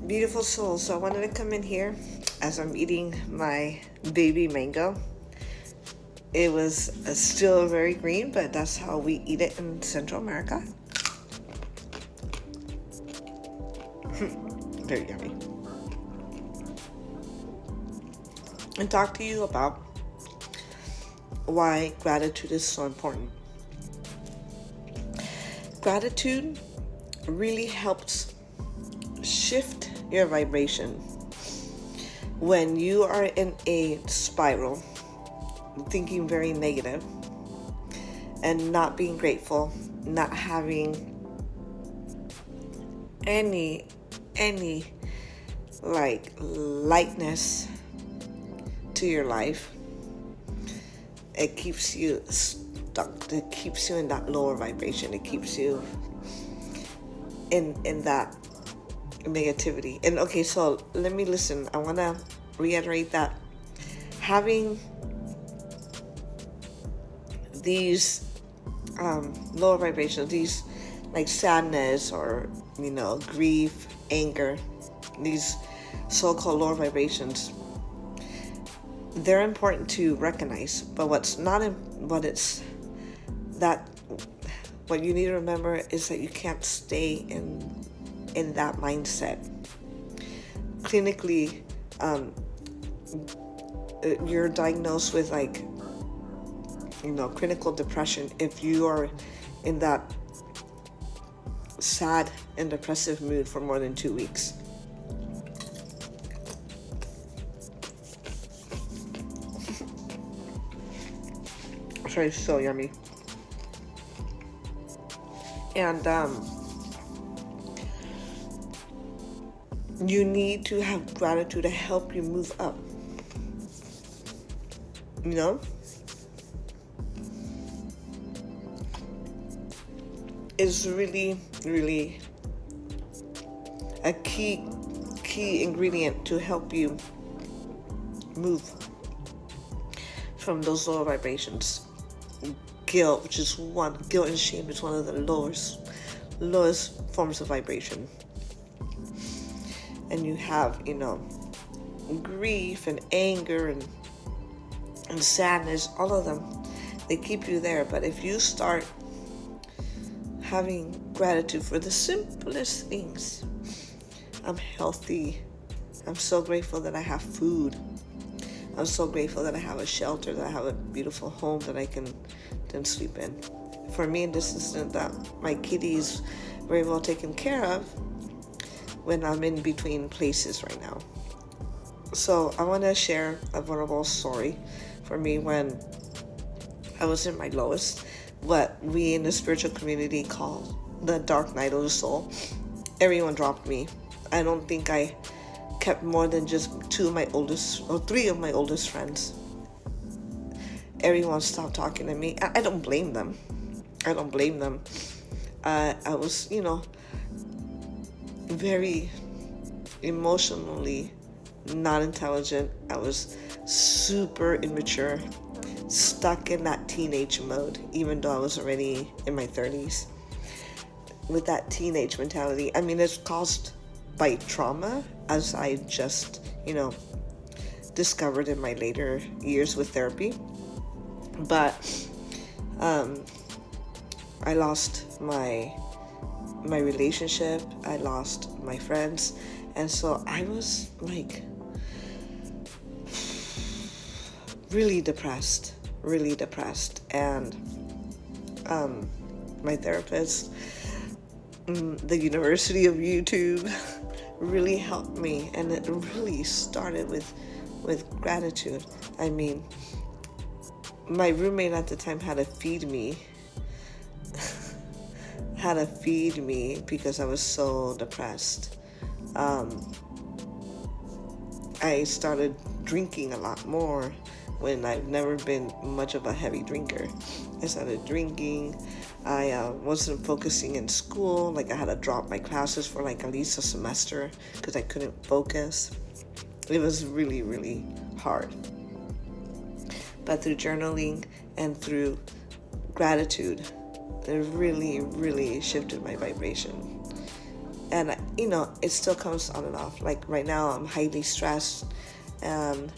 Beautiful soul. So I wanted to come in here as I'm eating my baby mango. It was still very green, but that's how we eat it in Central America. Very yummy. And talk to you about why gratitude is so important. Gratitude really helps shift your vibration. When you are in a spiral, thinking very negative and not being grateful, not having any like lightness to your life, it keeps you stuck. It keeps you in that lower vibration. It keeps you in that negativity. And okay, so let me listen. I want to reiterate that having these lower vibrations, these like sadness or grief, anger, these so-called lower vibrations, they're important to recognize. But what you need to remember is that you can't stay in that mindset. Clinically, you're diagnosed with clinical depression if you are in that sad and depressive mood for more than 2 weeks. Sorry, it's so yummy. And you need to have gratitude to help you move up. Is really, really a key ingredient to help you move from those lower vibrations. Guilt and shame is one of the lowest forms of vibration. And you have, grief and anger and sadness, all of them, they keep you there. But if you start having gratitude for the simplest things, I'm healthy, I'm so grateful that I have food, I'm so grateful that I have a shelter, that I have a beautiful home that I can then sleep in. For me in this instant, that my kitty is very well taken care of when I'm in between places right now. So I want to share a vulnerable story for me when I was in my lowest, what we in the spiritual community call the dark night of the soul. Everyone dropped me. I don't think I kept more than just 3 of my oldest friends. Everyone stopped talking to me. I don't blame them. I was, very emotionally not intelligent. I was super immature, stuck in that teenage mode, even though I was already in my 30s. With that teenage mentality, it's caused by trauma, as I just, discovered in my later years with therapy. But I lost my relationship, I lost my friends, and so I was really depressed. And my therapist, the University of YouTube, really helped me, and it really started with gratitude. My roommate at the time had to feed me because I was so depressed. I started drinking a lot more when I've never been much of a heavy drinker. I started drinking. I wasn't focusing in school. I had to drop my classes for at least a semester because I couldn't focus. It was really, really hard. But through journaling and through gratitude, it really, really shifted my vibration. And it still comes on and off. Like right now I'm highly stressed, and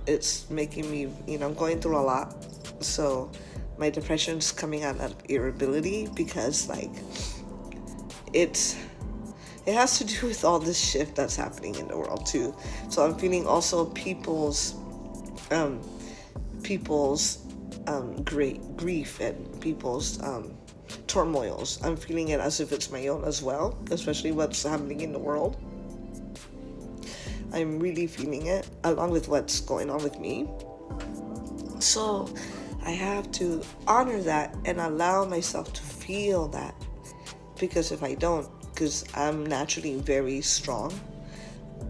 it's making me, I'm going through a lot. So my depression's coming out of irritability, because like it has to do with all this shift that's happening in the world too. So I'm feeling also people's great grief and people's turmoils. I'm feeling it as if it's my own as well, especially what's happening in the world. I'm really feeling it, along with what's going on with me. So I have to honor that and allow myself to feel that, because if I don't, because I'm naturally very strong,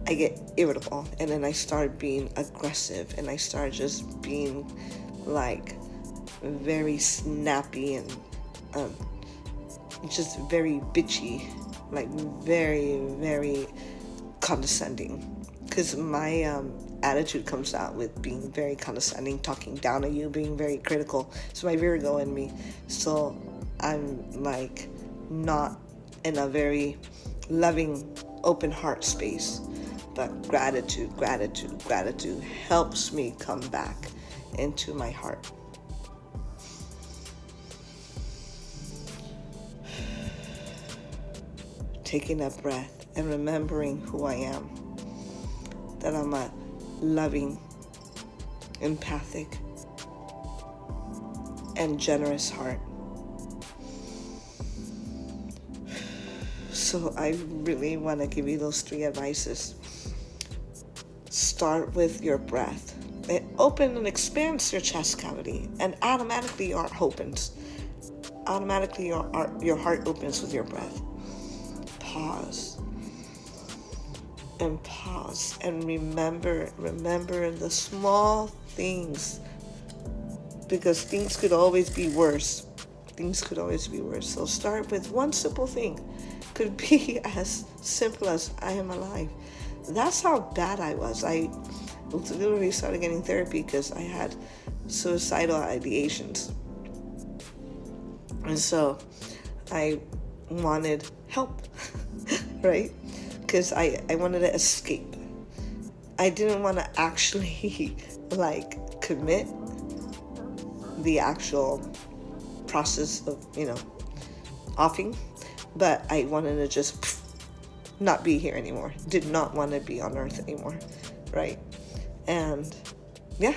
I get irritable, and then I start being aggressive, and I start just being like very snappy and just very bitchy, like very, very condescending. Because my attitude comes out with being very condescending, talking down at you, being very critical. It's my Virgo in me. So I'm like not in a very loving, open heart space. But gratitude helps me come back into my heart. Taking a breath and remembering who I am. That I'm a loving, empathic, and generous heart. So I really want to give you those 3 advices. Start with your breath. It opens and expands your chest cavity, and automatically your heart opens. Automatically your heart opens with your breath. Pause and remember the small things, because things could always be worse. So start with one simple thing. Could be as simple as I am alive. That's how bad I was. I literally started getting therapy because I had suicidal ideations, and so I wanted help, right? Because I wanted to escape. I didn't want to actually like commit the actual process of, offing, but I wanted to just not be here anymore. Did not want to be on earth anymore, right? And yeah,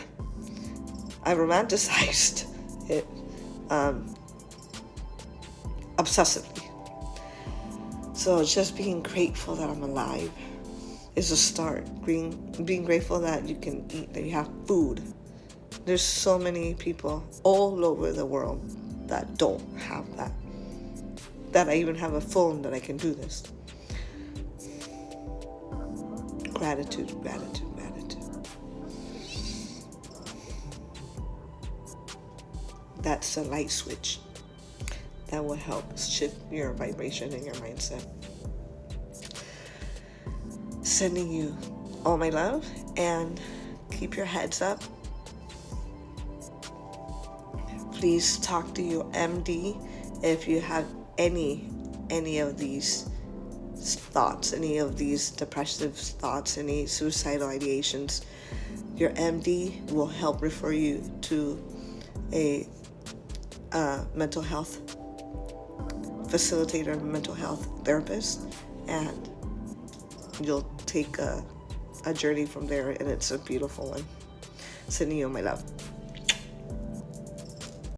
I romanticized it obsessively. So just being grateful that I'm alive is a start. Being grateful that you can eat, that you have food. There's so many people all over the world that don't have that. That I even have a phone that I can do this. Gratitude. That's a light switch that will help shift your vibration and your mindset. Sending you all my love, and keep your heads up. Please talk to your MD if you have any of these thoughts, any of these depressive thoughts, any suicidal ideations. Your MD will help refer you to a mental health facilitator, mental health therapist, and you'll take a journey from there, and it's a beautiful one. Sending you my love.